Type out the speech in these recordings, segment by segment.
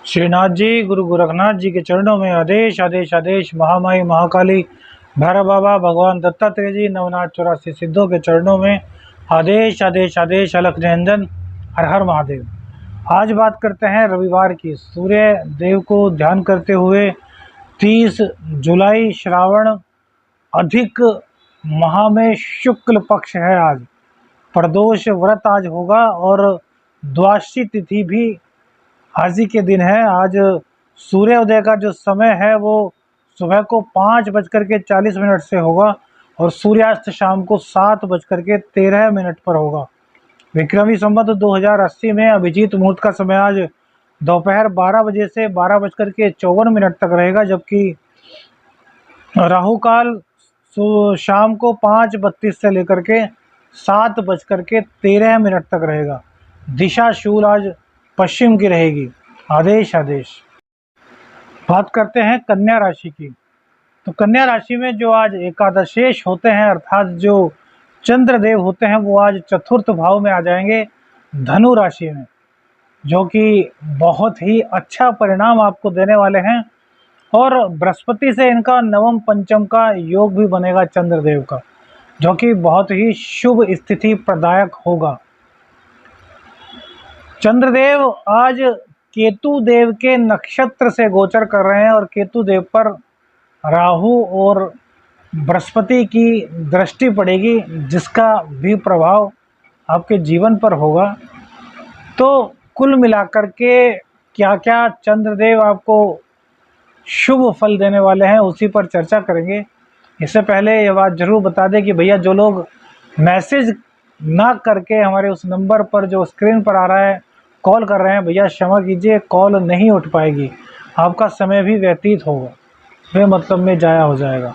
श्रीनाथ जी, गुरु गोरखनाथ जी के चरणों में आदेश आदेश आदेश। महामाई महाकाली भैरव बाबा, भगवान दत्तात्रेय जी, नवनाथ 84 सिद्धों के चरणों में आदेश आदेश आदेश। अलख निरंजन, हर हर महादेव। आज बात करते हैं रविवार की। सूर्य देव को ध्यान करते हुए 30 जुलाई श्रावण अधिक माह में शुक्ल पक्ष है। आज प्रदोष व्रत आज होगा और द्वादशी तिथि भी आज ही के दिन है। आज सूर्योदय का जो समय है वो सुबह को 5:40 से होगा और सूर्यास्त शाम को 7:13 पर होगा। विक्रमी संवत 2080 में अभिजीत मुहूर्त का समय आज दोपहर 12 बजे से 12:54 तक रहेगा, जबकि राहु काल शाम को 5:32 से लेकर के 7:13 तक रहेगा। दिशा शूल आज पश्चिम की रहेगी। आदेश आदेश। बात करते हैं कन्या राशि की। तो कन्या राशि में जो आज एकादशेश होते हैं, अर्थात जो चंद्रदेव होते हैं, वो आज चतुर्थ भाव में आ जाएंगे धनु राशि में, जो कि बहुत ही अच्छा परिणाम आपको देने वाले हैं। और बृहस्पति से इनका नवम पंचम का योग भी बनेगा चंद्रदेव का, जो कि बहुत ही शुभ स्थिति प्रदायक होगा। चंद्रदेव आज केतु देव के नक्षत्र से गोचर कर रहे हैं और केतु देव पर राहु और बृहस्पति की दृष्टि पड़ेगी, जिसका भी प्रभाव आपके जीवन पर होगा। तो कुल मिलाकर के क्या क्या चंद्रदेव आपको शुभ फल देने वाले हैं, उसी पर चर्चा करेंगे। इससे पहले ये बात जरूर बता दें कि भैया जो लोग मैसेज ना करके हमारे उस नंबर पर जो स्क्रीन पर आ रहा है कॉल कर रहे हैं, भैया क्षमा कीजिए, कॉल नहीं उठ पाएगी। आपका समय भी व्यतीत होगा, बेमतलब में जाया हो जाएगा।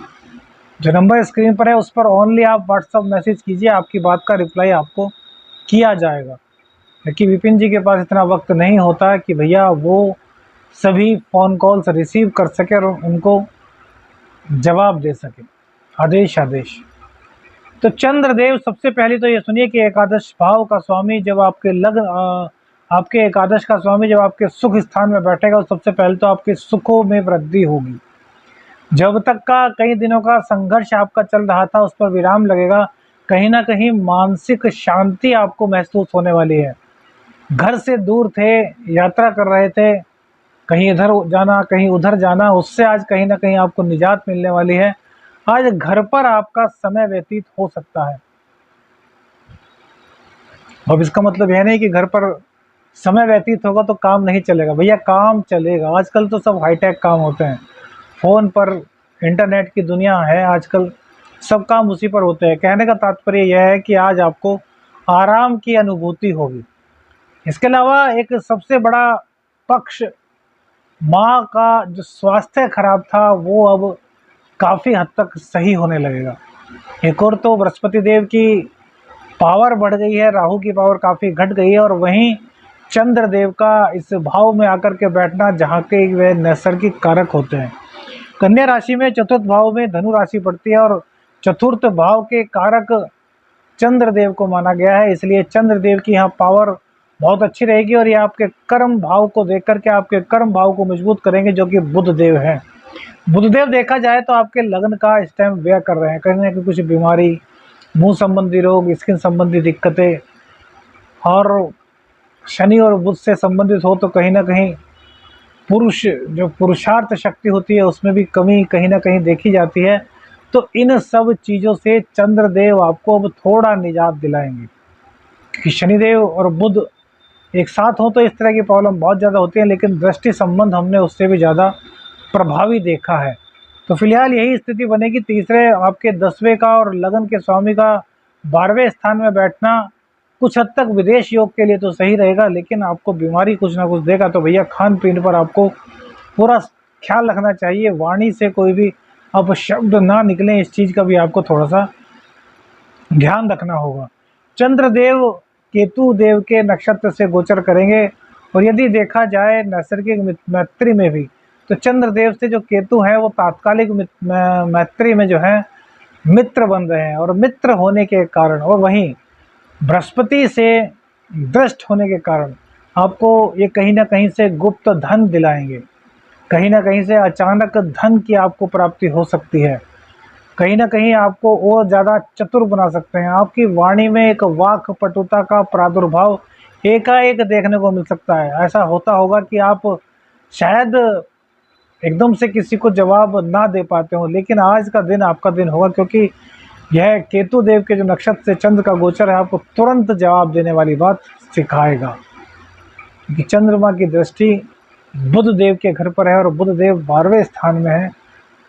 जो नंबर स्क्रीन पर है उस पर ओनली आप व्हाट्सअप मैसेज कीजिए, आपकी बात का रिप्लाई आपको किया जाएगा। लेकिन विपिन जी के पास इतना वक्त नहीं होता कि भैया वो सभी फ़ोन कॉल्स रिसीव कर सके और उनको जवाब दे सके। आदेश आदेश। तो चंद्रदेव, सबसे पहले तो ये सुनिए कि एकादश भाव का स्वामी जब आपके एकादश का स्वामी जब आपके सुख स्थान में बैठेगा, तो सबसे पहले तो आपके सुखों में वृद्धि होगी। जब तक का कई दिनों का संघर्ष आपका चल रहा था उस पर विराम लगेगा। कहीं ना कहीं मानसिक शांति आपको महसूस होने वाली है। घर से दूर थे, यात्रा कर रहे थे, कहीं इधर जाना कहीं उधर जाना, उससे आज कहीं ना कहीं आपको निजात मिलने वाली है। आज घर पर आपका समय व्यतीत हो सकता है। अब इसका मतलब यह नहीं कि घर पर समय व्यतीत होगा तो काम नहीं चलेगा। भैया काम चलेगा। आजकल तो सब हाईटेक काम होते हैं, फ़ोन पर इंटरनेट की दुनिया है, आजकल सब काम उसी पर होते हैं। कहने का तात्पर्य यह है कि आज आपको आराम की अनुभूति होगी। इसके अलावा एक सबसे बड़ा पक्ष, माँ का जो स्वास्थ्य खराब था वो अब काफ़ी हद तक सही होने लगेगा। एक और तो बृहस्पति देव की पावर बढ़ गई है, राहु की पावर काफ़ी घट गई है, और वहीं चंद्रदेव का इस भाव में आकर के बैठना, जहाँ के वे नैसर्गिक कारक होते हैं। कन्या राशि में चतुर्थ भाव में धनु राशि पड़ती है और चतुर्थ भाव के कारक चंद्रदेव को माना गया है, इसलिए चंद्रदेव की यहाँ पावर बहुत अच्छी रहेगी और ये आपके कर्म भाव को देख करके आपके कर्म भाव को मजबूत करेंगे, जो कि बुध देव हैं। बुध देव देखा जाए तो आपके लग्न का इस टाइम व्यय कर रहे हैं। कहीं ना कहीं कुछ बीमारी, मुंह संबंधी रोग, स्किन संबंधी दिक्कतें, और शनि और बुध से संबंधित हो तो कहीं ना कहीं जो पुरुषार्थ शक्ति होती है उसमें भी कमी कहीं ना कहीं देखी जाती है। तो इन सब चीज़ों से चंद्रदेव आपको अब थोड़ा निजात दिलाएंगे। कि शनिदेव और बुध एक साथ हो तो इस तरह की प्रॉब्लम बहुत ज़्यादा होती है, लेकिन दृष्टि संबंध हमने उससे भी ज़्यादा प्रभावी देखा है। तो फिलहाल यही स्थिति बनेगी। तीसरे आपके 10वें का और लगन के स्वामी का 12वें स्थान में बैठना कुछ हद तक विदेश योग के लिए तो सही रहेगा, लेकिन आपको बीमारी कुछ ना कुछ देगा। तो भैया खान पीन पर आपको पूरा ख्याल रखना चाहिए। वाणी से कोई भी अपशब्द ना निकलें, इस चीज़ का भी आपको थोड़ा सा ध्यान रखना होगा। चंद्रदेव केतु देव के नक्षत्र से गोचर करेंगे, और यदि देखा जाए नैसर्गिक मैत्री में भी, तो चंद्रदेव से जो केतु है वो तात्कालिक मैत्री में जो है मित्र बन रहे हैं, और मित्र होने के कारण और वहीं बृहस्पति से दृष्ट होने के कारण आपको ये कहीं ना कहीं से गुप्त धन दिलाएंगे, कहीं ना कहीं से अचानक धन की आपको प्राप्ति हो सकती है, कहीं ना कहीं आपको और ज़्यादा चतुर बना सकते हैं। आपकी वाणी में एक वाक पटुता का प्रादुर्भाव एकाएक देखने को मिल सकता है। ऐसा होता होगा कि आप शायद एकदम से किसी को जवाब ना दे पाते हो, लेकिन आज का दिन आपका दिन होगा, क्योंकि यह केतु देव के जो नक्षत्र से चंद्र का गोचर है आपको तुरंत जवाब देने वाली बात सिखाएगा। क्योंकि चंद्रमा की दृष्टि बुध देव के घर पर है और बुध देव 12वें स्थान में है।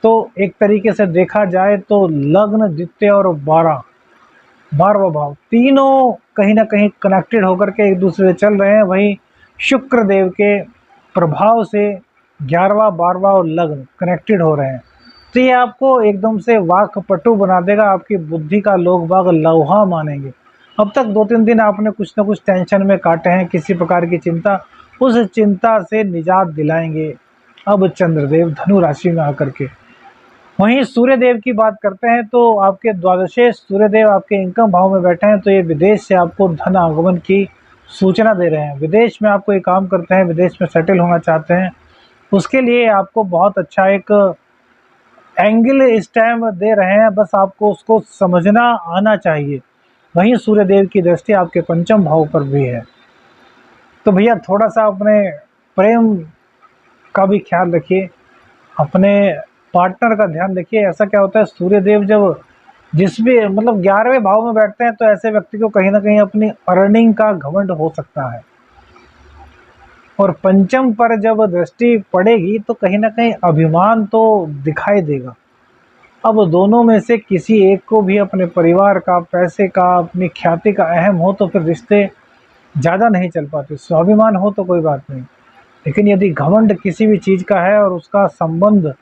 तो एक तरीके से देखा जाए तो लग्न, द्वितीय और 12वां भाव तीनों कहीं ना कहीं कनेक्टेड होकर के एक दूसरे से चल रहे हैं। वहीं शुक्र देव के प्रभाव से 11वां, 12वां और लग्न कनेक्टेड हो रहे हैं। तो ये आपको एकदम से वाक पटु बना देगा। आपकी बुद्धि का लोग बाग लोहा मानेंगे। अब तक 2-3 दिन आपने कुछ ना कुछ टेंशन में काटे हैं, किसी प्रकार की चिंता, उस चिंता से निजात दिलाएंगे अब चंद्रदेव धनु राशि में आकर के। वहीं सूर्य देव की बात करते हैं तो आपके द्वादशे सूर्य देव आपके इनकम भाव में बैठे हैं, तो ये विदेश से आपको धन आगमन की सूचना दे रहे हैं। विदेश में आपको ये काम करते हैं, विदेश में सेटल होना चाहते हैं, उसके लिए आपको बहुत अच्छा एक एंगल इस टाइम दे रहे हैं, बस आपको उसको समझना आना चाहिए। वहीं सूर्य देव की दृष्टि आपके पंचम भाव पर भी है। तो भैया थोड़ा सा अपने प्रेम का भी ख्याल रखिए, अपने पार्टनर का ध्यान रखिए। ऐसा क्या होता है, सूर्य देव जब जिस भी मतलब 11वें भाव में बैठते हैं तो ऐसे व्यक्ति को कहीं ना कहीं अपनी अर्निंग का घमंड हो सकता है, और पंचम पर जब दृष्टि पड़ेगी तो कहीं ना कहीं अभिमान तो दिखाई देगा। अब दोनों में से किसी एक को भी अपने परिवार का, पैसे का, अपनी ख्याति का अहम हो तो फिर रिश्ते ज़्यादा नहीं चल पाते। स्वाभिमान हो तो कोई बात नहीं, लेकिन यदि घमंड किसी भी चीज़ का है और उसका संबंध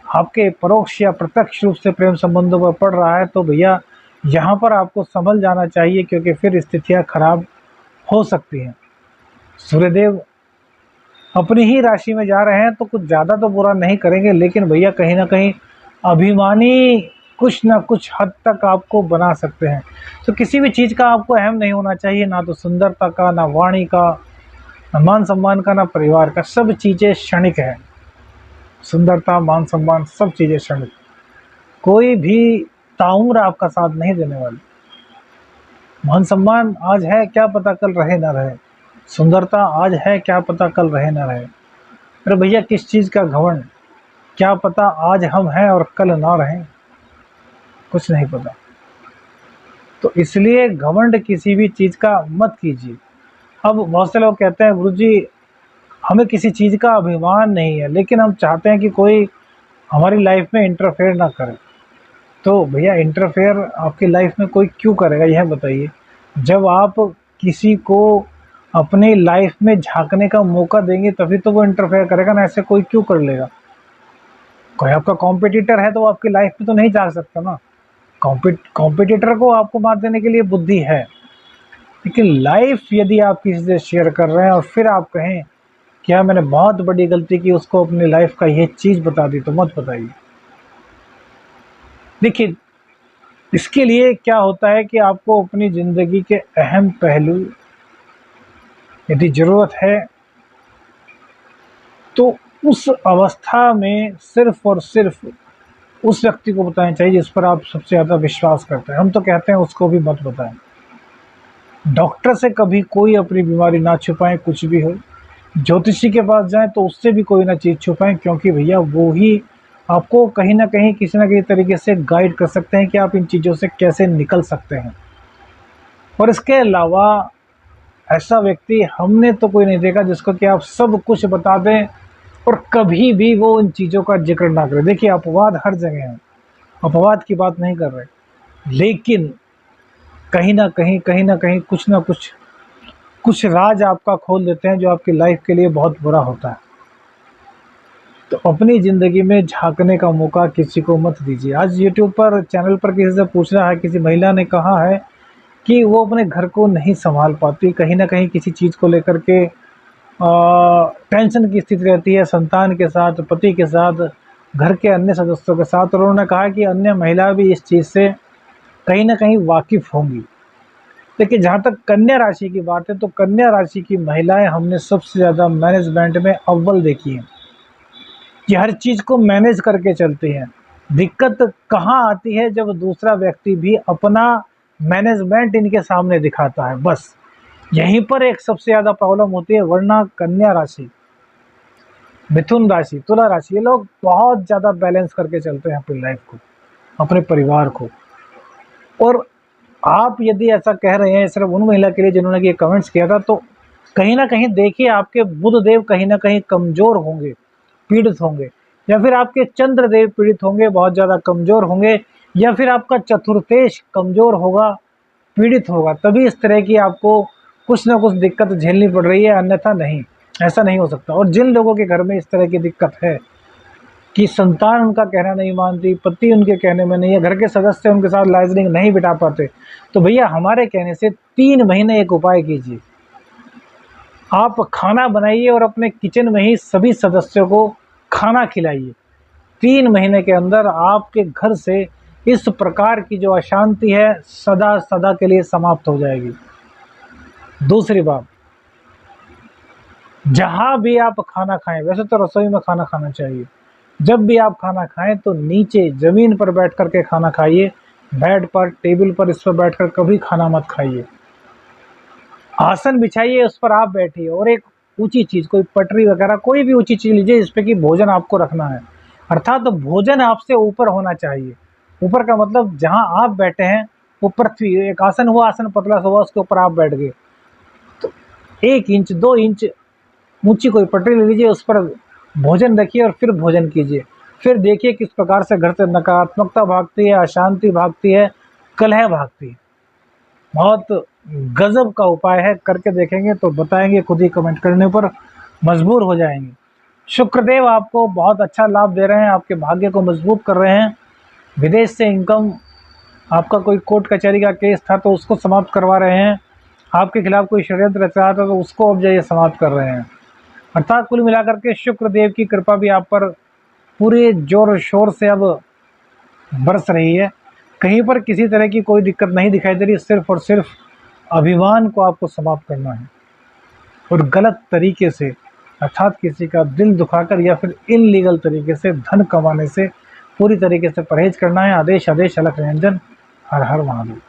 आपके परोक्ष या प्रत्यक्ष रूप से प्रेम संबंधों पर पड़ रहा है तो भैया यहाँ पर आपको संभल जाना चाहिए, क्योंकि फिर स्थितियाँ खराब हो सकती हैं। सूर्यदेव अपनी ही राशि में जा रहे हैं तो कुछ ज़्यादा तो बुरा नहीं करेंगे, लेकिन भैया कहीं ना कहीं अभिमानी कुछ ना कुछ हद तक आपको बना सकते हैं। तो किसी भी चीज़ का आपको अहम नहीं होना चाहिए, ना तो सुंदरता का, ना वाणी का, ना मान सम्मान का, ना परिवार का। सब चीज़ें क्षणिक है, सुंदरता, मान सम्मान सब चीज़ें क्षणिक। कोई भी ताउम्र आपका साथ नहीं देने वाली। मान सम्मान आज है, क्या पता कल रहे ना रहे। सुंदरता आज है, क्या पता कल रहे ना रहे। अरे भैया किस चीज़ का घमंड, क्या पता आज हम हैं और कल ना रहें, कुछ नहीं पता। तो इसलिए घमंड किसी भी चीज़ का मत कीजिए। अब बहुत से लोग कहते हैं गुरुजी हमें किसी चीज़ का अभिमान नहीं है, लेकिन हम चाहते हैं कि कोई हमारी लाइफ में इंटरफेयर ना करे। तो भैया इंटरफेयर आपकी लाइफ में कोई क्यों करेगा, यह बताइए। जब आप किसी को अपनी लाइफ में झांकने का मौका देंगे तभी तो वो इंटरफेयर करेगा ना, ऐसे कोई क्यों कर लेगा। कोई आपका कॉम्पिटिटर है तो वो आपकी लाइफ में तो नहीं झांक सकता ना। कॉम्पिटिटर को आपको मार देने के लिए बुद्धि है, लेकिन लाइफ यदि आप किसी से शेयर कर रहे हैं और फिर आप कहें क्या मैंने बहुत बड़ी गलती की, उसको अपनी लाइफ का ये चीज़ बता दी, तो मत बताइए। देखिए इसके लिए क्या होता है कि आपको अपनी ज़िंदगी के अहम पहलू यदि ज़रूरत है तो उस अवस्था में सिर्फ और सिर्फ उस व्यक्ति को बताना चाहिए जिस पर आप सबसे ज़्यादा विश्वास करते हैं। हम तो कहते हैं उसको भी मत बताएं। डॉक्टर से कभी कोई अपनी बीमारी ना छुपाएं, कुछ भी हो। ज्योतिषी के पास जाएं तो उससे भी कोई ना चीज़ छुपाएं, क्योंकि भैया वो ही आपको कहीं ना कहीं किसी न किसी तरीके से गाइड कर सकते हैं कि आप इन चीज़ों से कैसे निकल सकते हैं। और इसके अलावा ऐसा व्यक्ति हमने तो कोई नहीं देखा जिसको कि आप सब कुछ बता दें और कभी भी वो इन चीज़ों का जिक्र ना करें। देखिए अपवाद हर जगह हैं, अपवाद की बात नहीं कर रहे, लेकिन कहीं ना कहीं कुछ राज आपका खोल देते हैं जो आपकी लाइफ के लिए बहुत बुरा होता है। तो अपनी ज़िंदगी में झांकने का मौका किसी को मत दीजिए। आज यूट्यूब पर चैनल पर किसी से पूछ रहा है, किसी महिला ने कहा है कि वो अपने घर को नहीं संभाल पाती, कहीं ना कहीं किसी चीज़ को लेकर के टेंशन की स्थिति रहती है, संतान के साथ, पति के साथ, घर के अन्य सदस्यों के साथ। और उन्होंने कहा कि अन्य महिला भी इस चीज़ से कहीं ना कहीं वाकिफ़ होंगी। देखिए, जहाँ तक कन्या राशि की बात है, तो कन्या राशि की महिलाएं हमने सबसे ज़्यादा मैनेजमेंट में अव्वल देखी हैं, कि हर चीज़ को मैनेज करके चलती हैं। दिक्कत कहाँ आती है, जब दूसरा व्यक्ति भी अपना मैनेजमेंट इनके सामने दिखाता है, बस यहीं पर एक सबसे ज़्यादा प्रॉब्लम होती है। वरना कन्या राशि, मिथुन राशि, तुला राशि, ये लोग बहुत ज़्यादा बैलेंस करके चलते हैं अपनी लाइफ को, अपने परिवार को। और आप यदि ऐसा कह रहे हैं सिर्फ उन महिला के लिए जिन्होंने ये कमेंट्स किया था, तो कहीं ना कहीं देखिए, आपके बुध देव कहीं ना कहीं कमज़ोर होंगे, पीड़ित होंगे, या फिर आपके चंद्र देव पीड़ित होंगे, बहुत ज़्यादा कमज़ोर होंगे, या फिर आपका चतुर्थेश कमज़ोर होगा, पीड़ित होगा, तभी इस तरह की आपको कुछ ना कुछ दिक्कत झेलनी पड़ रही है, अन्यथा नहीं, ऐसा नहीं हो सकता। और जिन लोगों के घर में इस तरह की दिक्कत है कि संतान उनका कहना नहीं मानती, पति उनके कहने में नहीं है, घर के सदस्य उनके साथ लाइजनिंग नहीं बिठा पाते, तो भैया हमारे कहने से 3 महीने एक उपाय कीजिए। आप खाना बनाइए और अपने किचन में ही सभी सदस्यों को खाना खिलाइए। 3 महीने के अंदर आपके घर से इस प्रकार की जो अशांति है सदा सदा के लिए समाप्त हो जाएगी। दूसरी बात, जहाँ भी आप खाना खाएं, वैसे तो रसोई में खाना खाना चाहिए, जब भी आप खाना खाएं तो नीचे ज़मीन पर बैठ कर के खाना खाइए, बेड पर, टेबल पर, इस पर बैठ कर कभी खाना मत खाइए। आसन बिछाइए, उस पर आप बैठिए, और एक ऊंची चीज़, कोई पटरी वगैरह कोई भी ऊंची चीज़ लीजिए जिस पे कि भोजन आपको रखना है, अर्थात तो भोजन आपसे ऊपर होना चाहिए। ऊपर का मतलब जहाँ आप बैठे हैं वो पृथ्वी, एक आसन हुआ, आसन पतला सा हुआ, उसके ऊपर आप बैठ गए, तो 1 इंच 2 इंच ऊंची कोई पटरी ले लीजिए, उस पर भोजन रखिए और फिर भोजन कीजिए। फिर देखिए किस प्रकार से घर से नकारात्मकता भागती है, अशांति भागती है, कलह भागती है। बहुत गजब का उपाय है, करके देखेंगे तो बताएंगे, खुद ही कमेंट करने पर मजबूर हो जाएंगे। शुक्रदेव आपको बहुत अच्छा लाभ दे रहे हैं, आपके भाग्य को मजबूत कर रहे हैं। विदेश से इनकम, आपका कोई कोर्ट कचहरी का केस था तो उसको समाप्त करवा रहे हैं, आपके खिलाफ कोई षड्यंत्र रच रहा था तो उसको अब जाइए समाप्त कर रहे हैं। अर्थात कुल मिलाकर के शुक्रदेव की कृपा भी आप पर पूरे जोर शोर से अब बरस रही है। कहीं पर किसी तरह की कोई दिक्कत नहीं दिखाई दे रही, सिर्फ और सिर्फ अभिमान को आपको समाप्त करना है, और गलत तरीके से, अर्थात किसी का दिल दुखाकर या फिर इनलीगल तरीके से धन कमाने से पूरी तरीके से परहेज करना है। आदेश आदेश अलख निरंजन। हर हर महादेव।